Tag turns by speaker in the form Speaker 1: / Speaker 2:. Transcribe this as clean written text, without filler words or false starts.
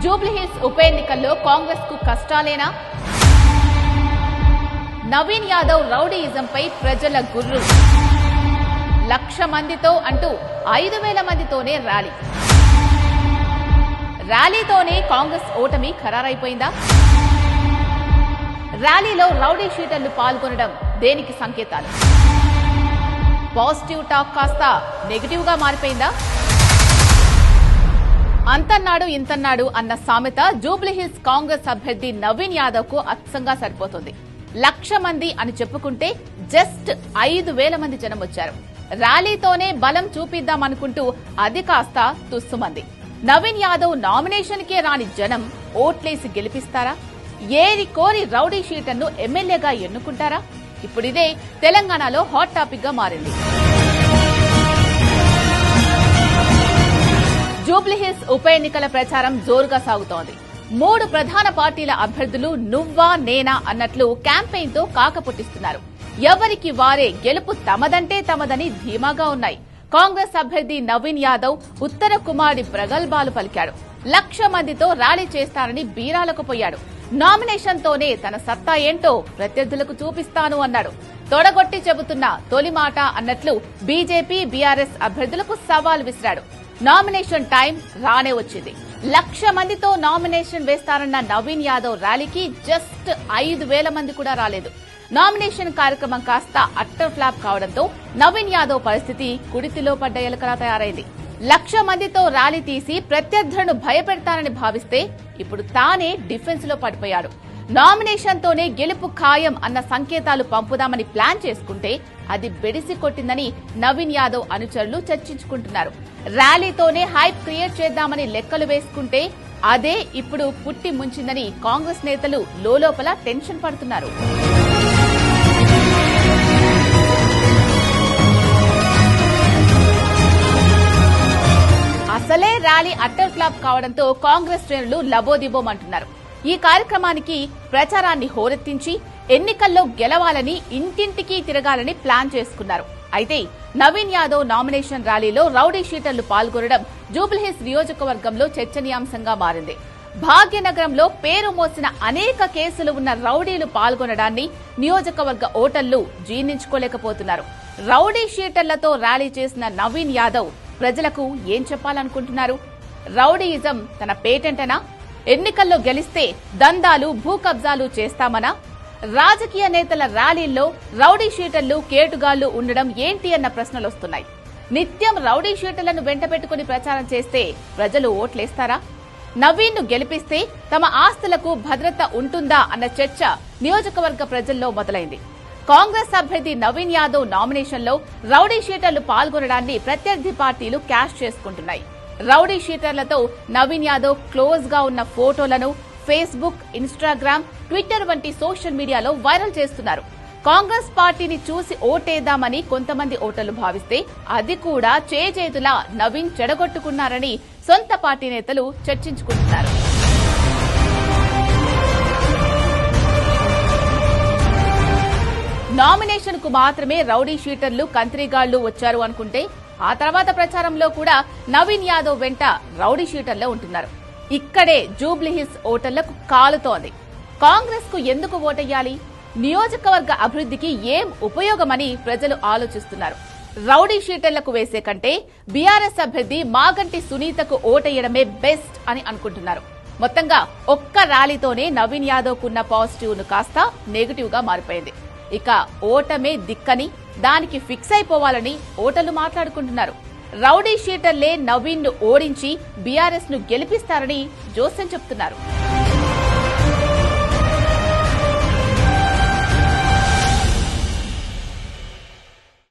Speaker 1: జూబ్లీహిల్స్ ఉప ఎన్నికల్లో కాంగ్రెస్ కు కష్టాలేనా? నవీన్ యాదవ్ రౌడీయిజంపై ప్రజల గుర్రు. 1,00,000 మందితో అంటూ 5,000 మందితోనే ర్యాలీ. ర్యాలీతోనే కాంగ్రెస్ ఓటమి ఖరారైపోయిందా? ర్యాలీలో రౌడీ షీటర్లు పాల్గొనడం దేనికి సంకేతాలు? పాజిటివ్ టాక్ కాస్త నెగిటివ్ గా మారిపోయిందా? అంతన్నాడు ఇంతన్నాడు అన్న సామెత జూబ్లీహిల్స్ కాంగ్రెస్ అభ్యర్థి నవీన్ యాదవ్ కు అచ్చంగా సరిపోతుంది. 1,00,000 మంది అని చెప్పుకుంటే జస్ట్ 5,000 మంది జనం వచ్చారు. ర్యాలీతోనే బలం చూపిద్దామనుకుంటూ అది కాస్త తుస్సుమంది. నవీన్ యాదవ్ నామినేషన్ కే రాని జనం ఓట్లేసి గెలిపిస్తారా? ఏరి కోరి రౌడీ షీటర్ను ఎమ్మెల్యేగా ఎన్నుకుంటారా? ఇప్పుడిదే తెలంగాణలో హాట్ టాపిక్ గా మారింది. జూబ్లీహిల్స్ ఉప ఎన్నికల ప్రచారం జోరుగా సాగుతోంది. 3 ప్రధాన పార్టీల అభ్యర్థులు నువ్వా నేనా అన్నట్లు క్యాంపెయిన్ తో కాకపుట్టిస్తున్నారు. ఎవరికి వారే గెలుపు తమదంటే తమదని ధీమాగా ఉన్నాయి. కాంగ్రెస్ అభ్యర్థి నవీన్ యాదవ్ ఉత్తర కుమారి ప్రగల్భాలు పలికాడు. 1,00,000 మందితో ర్యాలీ చేస్తానని బీరాలకు పోయాడు. నామినేషన్ తోనే తన సత్తా ఏంటో ప్రత్యర్థులకు చూపిస్తాను అన్నాడు. తొడగొట్టి చెబుతున్న తొలి మాట అన్నట్లు బీజేపీ బీఆర్ఎస్ అభ్యర్థులకు సవాల్ విసిరాడు. నామినేషన్ టైం రానే వచ్చింది. 1,00,000 మందితో నామినేషన్ వేస్తారన్న నవీన్ యాదవ్ ర్యాలీకి జస్ట్ 5,000 మంది కూడా రాలేదు. నామినేషన్ కార్యక్రమం కాస్త అట్టర్ ఫ్లాప్ కావడంతో నవీన్ యాదవ్ పరిస్థితి కుడితిలో పడ్డ ఎలుకలా తయారైంది. 1,00,000 మందితో ర్యాలీ తీసి ప్రత్యర్థులను భయపెడతానని భావిస్తే ఇప్పుడు తానే డిఫెన్స్ లో పడిపోయాడు. నామినేషన్ తోనే గెలుపు ఖాయం అన్న సంకేతాలు పంపుదామని ప్లాన్ చేసుకుంటే అది బెడిసి కొట్టిందని నవీన్ యాదవ్ అనుచరులు చర్చించుకుంటున్నారు. ర్యాలీతోనే హైప్ క్రియేట్ చేద్దామని లెక్కలు వేసుకుంటే అదే ఇప్పుడు పుట్టి ముంచిందని కాంగ్రెస్ నేతలు లోలోపల టెన్షన్ పడుతున్నారు. అసలే ర్యాలీ అట్టర్ ఫ్లాప్ కావడంతో కాంగ్రెస్ శ్రేణులు లబోదిబోమంటున్నారు. ఈ కార్యక్రమానికి ప్రచారాన్ని హోరెత్తించి ఎన్నికల్లో గెలవాలని ఇంటింటికి తిరగాలని ప్లాన్ చేసుకున్నారు. అయితే నవీన్ యాదవ్ నామినేషన్ ర్యాలీలో రౌడీ షీటర్లు పాల్గొనడం జూబ్లీహిల్స్ నియోజకవర్గంలో చర్చనీయాంశంగా మారింది. భాగ్యనగరంలో పేరు మోసిన అనేక కేసులు ఉన్న రౌడీలు పాల్గొనడాన్ని నియోజకవర్గ ఓటర్లు జీర్ణించుకోలేకపోతున్నారు. రౌడీ షీటర్లతో ర్యాలీ చేసిన నవీన్ యాదవ్ ప్రజలకు ఏం చెప్పాలనుకుంటున్నారు? రౌడీయిజం తన పేటెంటనా? ఎన్నికల్లో గెలిస్తే దందాలు భూ కబ్జాలు చేస్తామనా? రాజకీయ నేతల ర్యాలీల్లో రౌడీ షీటర్లు కేటుగాళ్లు ఉండడం ఏంటి అన్న ప్రశ్నలొస్తున్నాయి. నిత్యం రౌడీ షీటర్లను వెంట పెట్టుకుని ప్రచారం చేస్తే ప్రజలు ఓట్లేస్తారా? నవీన్ ను గెలిపిస్తే తమ ఆస్తులకు భద్రత ఉంటుందా అన్న చర్చ నియోజకవర్గ ప్రజల్లో మొదలైంది. కాంగ్రెస్ అభ్యర్థి నవీన్ యాదవ్ నామినేషన్లో రౌడీ షీటర్లు పాల్గొనడాన్ని ప్రత్యర్థి పార్టీలు క్యాష్ చేసుకుంటున్నాయి. రౌడీ షీటర్లతో నవీన్ యాదవ్ క్లోజ్ గా ఉన్న ఫోటోలను ఫేస్బుక్, ఇన్స్టాగ్రామ్, ట్విట్టర్ వంటి సోషల్ మీడియాలో వైరల్ చేస్తున్నారు. కాంగ్రెస్ పార్టీని చూసి ఓటేద్దామని కొంతమంది ఓటర్లు భావిస్తే అది కూడా చేజేతులా నవీన్ చెడగొట్టుకున్నారని సొంత పార్టీ నేతలు చర్చించుకుంటున్నారు. నామినేషన్ కు మాత్రమే రౌడీ షీటర్లు కంత్రిగాళ్లు వచ్చారు అనుకుంటే ఆ తర్వాత ప్రచారంలో కూడా నవీన్ యాదవ్ వెంట రౌడీ షీటర్లే ఉంటున్నారు. ఇక్కడే జూబ్లీహిల్స్ ఓటర్లకు కాలుతోంది. కాంగ్రెస్ కు ఎందుకు ఓటెయ్యాలి? నియోజకవర్గ అభివృద్ధికి ఏం ఉపయోగమని ప్రజలు ఆలోచిస్తున్నారు. రౌడీ షీటర్లకు వేసే కంటే బీఆర్ఎస్ అభ్యర్థి మాగంటి సునీతకు ఓటెయ్యడమే బెస్ట్ అని అనుకుంటున్నారు. మొత్తంగా ఒక్క ర్యాలీతోనే నవీన్ యాదవ్ కున్న పాజిటివ్ ను కాస్త నెగిటివ్ గా మారిపోయింది. ఇక ఓటమే దిక్కని దానికి ఫిక్స్ అయిపోవాలని ఓటర్లు మాట్లాడుకుంటున్నారు. రౌడీ షీటర్లే నవీన్ ను ఓడించి బీఆర్ఎస్ ను గెలిపిస్తారని జోస్యం చెప్తున్నారు.